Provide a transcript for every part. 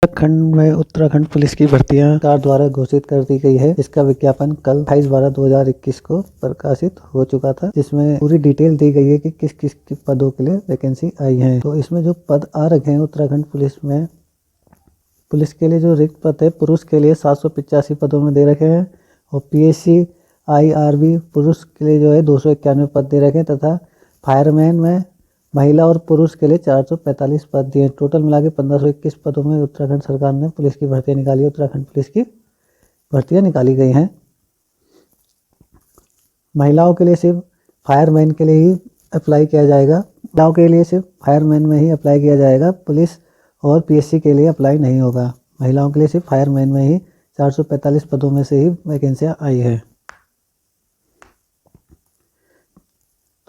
Uttarakhand police की भर्तियां सरकार द्वारा घोषित कर दी गई है। इसका विज्ञापन कल 28/12/2021 को प्रकाशित हो चुका था, जिसमें पूरी डिटेल दी गई है कि किस किस पदों के लिए वैकेंसी आई है। तो इसमें जो पद आ रखे हैं उत्तराखंड पुलिस में, पुलिस के लिए जो रिक्त पद है पुरुष के लिए 785 पदों में दे रखे हैं, और PSC IRB पुरुष के लिए जो है 291 पद दे रखे हैं, तथा फायरमैन में महिला और पुरुष के लिए 445 पद दिए। टोटल मिला के 1521 पदों में उत्तराखंड सरकार ने पुलिस की भर्तियां निकाली है। उत्तराखंड पुलिस की भर्तियां निकाली गई हैं। महिलाओं के लिए सिर्फ फायरमैन के लिए ही अप्लाई किया जाएगा। महिलाओं के लिए सिर्फ फायरमैन में ही अप्लाई किया जाएगा, पुलिस और PSC के लिए अप्लाई नहीं होगा। महिलाओं के लिए सिर्फ फायरमैन में ही 445 पदों में से ही वैकेंसियाँ आई है।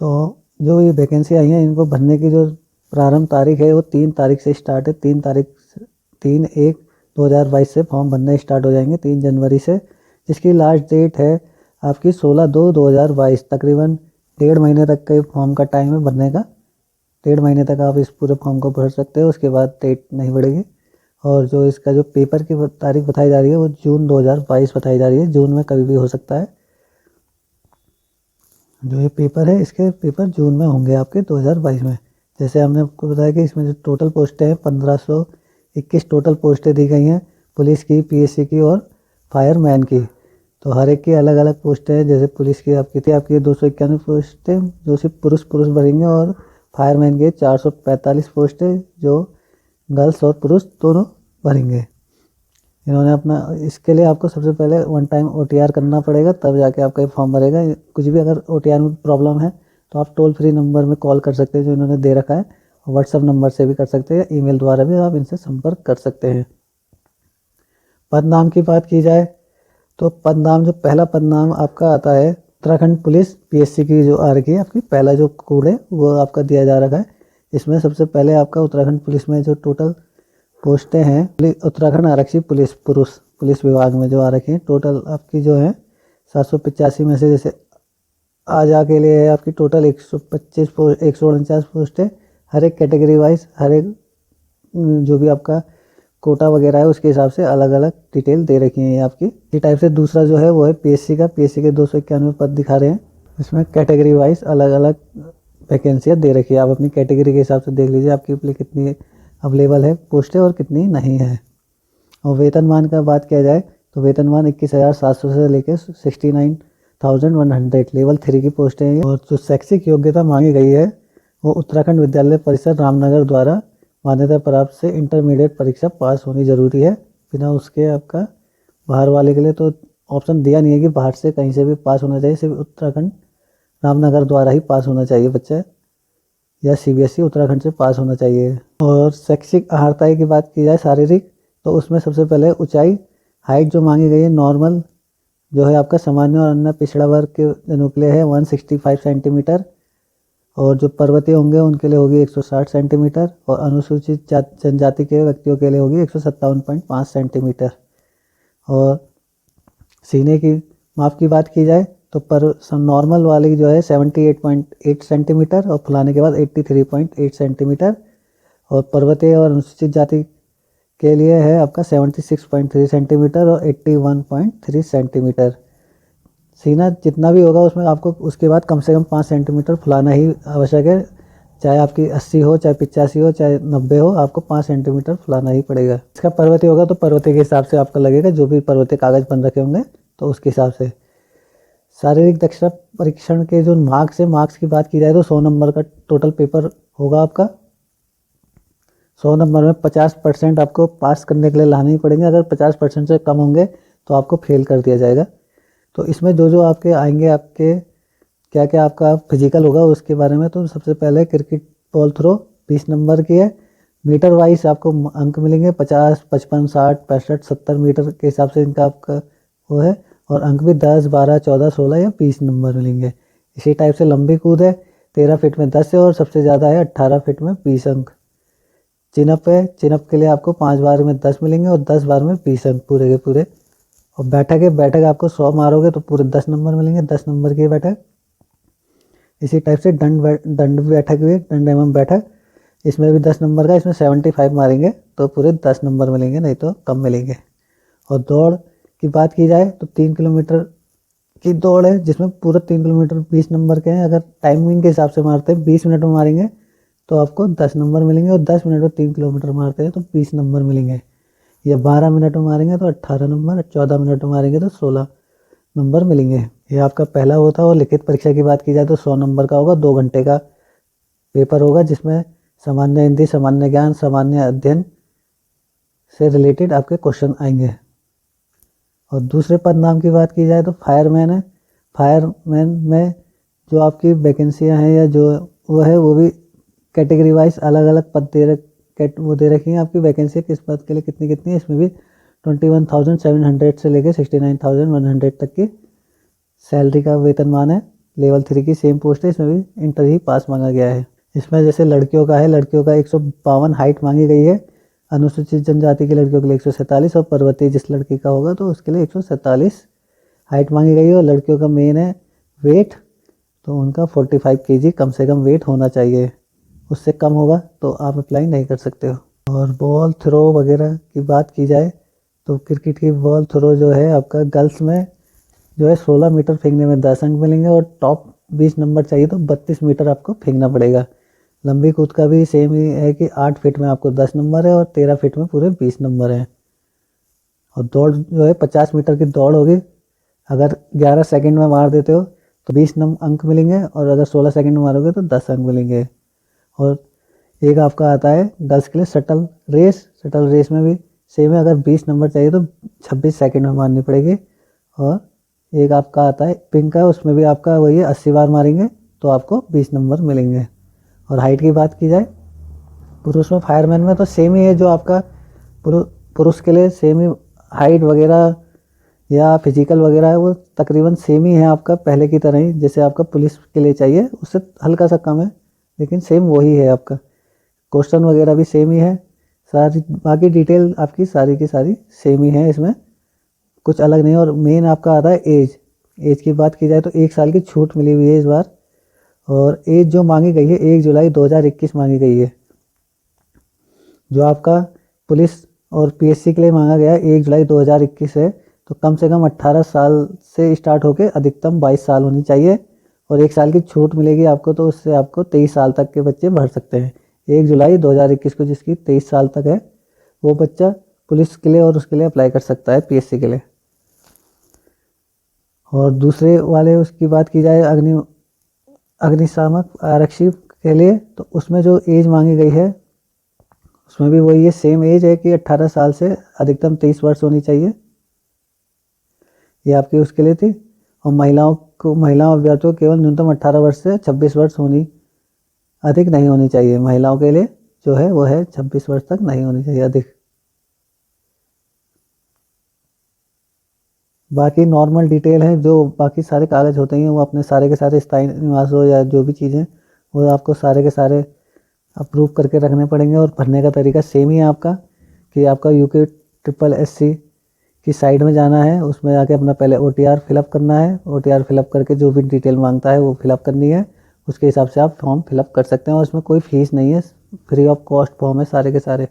तो जो ये वैकेंसी आई हैं, इनको भरने की जो प्रारंभ तारीख है वो 3 तारीख से स्टार्ट है। 3/1/2022 से फॉर्म भरने स्टार्ट हो जाएंगे, 3 जनवरी से। जिसकी लास्ट डेट है आपकी 16/2/2022। तकरीबन 1.5 महीने तक के फॉर्म का टाइम है भरने का। 1.5 महीने तक आप इस पूरे फॉर्म को भर सकते हो, उसके बाद डेट नहीं बढ़ेगी। और जो इसका जो पेपर की तारीख बताई जा रही है वो जून 2022 बताई जा रही है। जून में कभी भी हो सकता है। जो ये पेपर है, इसके पेपर जून में होंगे आपके 2022 में। जैसे हमने आपको बताया कि इसमें जो टोटल पोस्टें हैं 1521 टोटल पोस्टें दी गई हैं, पुलिस की, PSC की और फायरमैन की। तो हर एक की अलग अलग पोस्टें हैं। जैसे पुलिस की आपकी 291 पोस्टें जो सिर्फ पुरुष भरेंगे, और फायरमैन की 445 पोस्टें जो गर्ल्स और पुरुष दोनों भरेंगे। इन्होंने अपना, इसके लिए आपको सबसे पहले 1 टाइम OTR करना पड़ेगा, तब जाके आपका ये फॉर्म भरेगा। कुछ भी अगर OTR में प्रॉब्लम है तो आप टोल फ्री नंबर में कॉल कर सकते हैं जो इन्होंने दे रखा है। WhatsApp नंबर से भी कर सकते हैं, ईमेल द्वारा भी आप इनसे संपर्क कर सकते हैं। पद नाम की बात की जाए तो पद नाम, जो पहला पद नाम आपका आता है उत्तराखंड पुलिस PSC की जो आ रखी है आपकी, पहला जो कोड है वो आपका दिया जा रखा है। इसमें सबसे पहले आपका उत्तराखंड पुलिस में जो टोटल पोस्टें हैं, उत्तराखंड आरक्षी पुलिस पुलिस विभाग में जो आ रखी हैं, टोटल आपकी जो है 785 में से, जैसे आजा के लिए है आपकी टोटल 149 पोस्टें। हर एक कैटेगरी वाइज, हर एक जो भी आपका कोटा वगैरह है उसके हिसाब से अलग अलग डिटेल दे रखी है आपकी। इसी टाइप से दूसरा जो है वो है PSC का। PSC के 291 पद दिखा रहे हैं। इसमें कैटेगरी वाइज अलग अलग वैकेंसियाँ दे रखी है। आप अपनी कैटेगरी के हिसाब से देख लीजिए आपके लिए कितनी अवेलेबल है पोस्टें और कितनी नहीं है। और वेतनमान का बात किया जाए तो वेतनमान 21,700 से लेकर 69,100 लेवल 3 की पोस्टें हैं। और जो शैक्षिक योग्यता मांगी गई है वो उत्तराखंड विद्यालय परिषद रामनगर द्वारा मान्यता प्राप्त से इंटरमीडिएट परीक्षा पास होनी जरूरी है। बिना उसके आपका बाहर वाले के लिए तो ऑप्शन दिया नहीं है कि बाहर से कहीं से भी पास होना चाहिए, सिर्फ उत्तराखंड रामनगर द्वारा ही पास होना चाहिए बच्चा, या CBSE उत्तराखंड से पास होना चाहिए। और शैक्षिक अर्हता की बात की जाए शारीरिक, तो उसमें सबसे पहले ऊंचाई, हाइट जो मांगी गई है नॉर्मल जो है आपका सामान्य और अन्य पिछड़ा वर्ग के जनों के लिए है 165 सेंटीमीटर, और जो पर्वतीय होंगे उनके लिए होगी 160 सेंटीमीटर, और अनुसूचित जनजाति के व्यक्तियों के लिए होगी 157.5 सेंटीमीटर। और सीने की माप की बात की जाए तो नॉर्मल वाली जो है 78.8 सेंटीमीटर, और फुलाने के बाद 83.8 सेंटीमीटर, और पर्वतीय और अनुसूचित जाति के लिए है आपका 76.3 सेंटीमीटर और 81.3 सेंटीमीटर। सीना जितना भी होगा उसमें आपको उसके बाद कम से कम 5 सेंटीमीटर फुलाना ही आवश्यक है। चाहे आपकी 80 हो, चाहे 85 हो, चाहे 90 हो, आपको 5 सेंटीमीटर फुलाना ही पड़ेगा। इसका पर्वतीय होगा तो पर्वतीय के हिसाब से आपका लगेगा, जो भी पर्वतीय कागज बन रखे होंगे तो उसके हिसाब से। शारीरिक दक्षता परीक्षण के जो मार्क्स की बात की जाए तो 100 नंबर का टोटल पेपर होगा आपका। 100 नंबर में 50% आपको पास करने के लिए लाने ही पड़ेंगे। अगर 50% से कम होंगे तो आपको फेल कर दिया जाएगा। तो इसमें जो आपके आएंगे, आपके क्या क्या आपका फिजिकल होगा उसके बारे में, तो सबसे पहले क्रिकेट बॉल थ्रो 20 नंबर की है। मीटर वाइज आपको अंक मिलेंगे 50, 55, 60, 65, 70 मीटर के हिसाब से इनका आपका वो है। और अंक भी 10, 12, 14, 16 या 20 नंबर मिलेंगे। इसी टाइप से लंबी कूद है 13 फीट में 10 है, और सबसे ज़्यादा है 18 फीट में 20 अंक। चिनअप है, चिनअप के लिए आपको 5 बार में 10 मिलेंगे और 10 बार में 20 अंक पूरे के पूरे। और बैठक है, बैठक आपको 100 मारोगे तो पूरे 10 नंबर मिलेंगे, 10 नंबर की बैठक। इसी टाइप से दंड बैठक भी, दंड एवं बैठक इसमें भी 10 नंबर का, इसमें 75 मारेंगे तो पूरे 10 नंबर मिलेंगे, नहीं तो कम मिलेंगे। और दौड़ की बात की जाए तो 3 किलोमीटर की दौड़ है, जिसमें पूरा 3 किलोमीटर 20 नंबर के हैं। अगर टाइमिंग के हिसाब से मारते हैं 20 मिनट में मारेंगे तो आपको 10 नंबर मिलेंगे, और 10 मिनट में 3 किलोमीटर मारते हैं तो 20 नंबर मिलेंगे। या 12 मिनट में मारेंगे तो 18 नंबर, 14 मिनट में मारेंगे तो 16 नंबर मिलेंगे। ये आपका पहला होता है। और लिखित परीक्षा की बात की जाए तो 100 नंबर का होगा, 2 घंटे का पेपर होगा, जिसमें सामान्य हिंदी, सामान्य ज्ञान, सामान्य अध्ययन से रिलेटेड आपके क्वेश्चन आएंगे। और दूसरे पद नाम की बात की जाए तो फायरमैन है। फायरमैन में जो आपकी वैकेंसियां हैं या जो वो है, वो भी कैटेगरी वाइज अलग अलग पद दे रखी हैं आपकी वैकेंसी किस पद के लिए कितनी कितनी है। इसमें भी 21,700 से लेकर 69,100 तक की सैलरी का वेतनमान है। लेवल 3 की सेम पोस्ट है, इसमें भी इंटर ही पास मांगा गया है। इसमें जैसे लड़कियों का है, लड़कियों का 152 हाइट मांगी गई है, अनुसूचित जनजाति की लड़कियों के लिए 147, और पर्वतीय जिस लड़की का होगा तो उसके लिए 147 हाइट मांगी गई है। और लड़कियों का मेन है वेट, तो उनका 45 kg कम से कम वेट होना चाहिए, उससे कम होगा तो आप अप्लाई नहीं कर सकते हो। और बॉल थ्रो वगैरह की बात की जाए तो क्रिकेट की बॉल थ्रो जो है आपका गर्ल्स में जो है 16 मीटर फेंकने में 10 अंक मिलेंगे, और टॉप 20 नंबर चाहिए तो 32 मीटर आपको फेंकना पड़ेगा। लंबी कूद का भी सेम ही है कि 8 फीट में आपको 10 नंबर है और 13 फीट में पूरे 20 नंबर हैं। और दौड़ जो है 50 मीटर की दौड़ होगी, अगर 11 सेकंड में मार देते हो तो 20 अंक मिलेंगे, और अगर 16 सेकंड में मारोगे तो 10 अंक मिलेंगे। और एक आपका आता है गर्ल्स के लिए शटल रेस। शटल रेस में भी सेम है, अगर 20 नंबर चाहिए तो 26 सेकंड में मारनी पड़ेगी। और एक आपका आता है पिंक का, उसमें भी आपका वही है, 80 बार मारेंगे तो आपको 20 नंबर मिलेंगे। और हाइट की बात की जाए पुरुष में, फायरमैन में तो सेम ही है, जो आपका पुरुष के लिए सेम ही हाइट वगैरह या फिजिकल वगैरह है, वो तकरीबन सेम ही है आपका पहले की तरह ही। जैसे आपका पुलिस के लिए चाहिए उससे हल्का सा कम है, लेकिन सेम वही है आपका। क्वेश्चन वगैरह भी सेम ही है, सारी बाकी डिटेल आपकी सारी की सारी सेम ही है, इसमें कुछ अलग नहीं। और मेन आपका आता है एज की बात की जाए तो 1 साल की छूट मिली हुई है इस बार। और एज जो मांगी गई है 1 जुलाई 2021 मांगी गई है। जो आपका पुलिस और पीएससी के लिए मांगा गया है 1 जुलाई 2021 है, तो कम से कम 18 साल से स्टार्ट होकर अधिकतम 22 साल होनी चाहिए। और 1 साल की छूट मिलेगी आपको, तो उससे आपको 23 साल तक के बच्चे भर सकते हैं। 1 जुलाई 2021 को जिसकी 23 साल तक है वो बच्चा पुलिस के लिए और उसके लिए अप्लाई कर सकता है, पीएससी के लिए। और दूसरे वाले उसकी बात की जाए अग्निशामक आरक्षी के लिए, तो उसमें जो एज मांगी गई है उसमें भी वही है, सेम एज है कि 18 साल से अधिकतम 23 वर्ष होनी चाहिए, ये आपकी उसके लिए थी। और महिलाओं अभ्यर्थियों केवल न्यूनतम 18 वर्ष से 26 वर्ष होनी, अधिक नहीं होनी चाहिए। महिलाओं के लिए जो है वो है 26 वर्ष तक नहीं होनी चाहिए अधिक। बाकी नॉर्मल डिटेल है, जो बाकी सारे कागज होते हैं वो अपने सारे के सारे स्थायी निवास हो या जो भी चीज़ें, वो आपको सारे के सारे अप्रूव करके रखने पड़ेंगे। और भरने का तरीका सेम ही है आपका, कि आपका UKSSC की साइड में जाना है, उसमें जाके अपना पहले OTR फिलअप करना है। OTR फिलअप करके जो भी डिटेल मांगता है वो फिलअप करनी है, उसके हिसाब से आप फॉर्म फिलअप कर सकते हैं। और उसमें कोई फीस नहीं है, फ्री ऑफ कॉस्ट फॉर्म है सारे के सारे।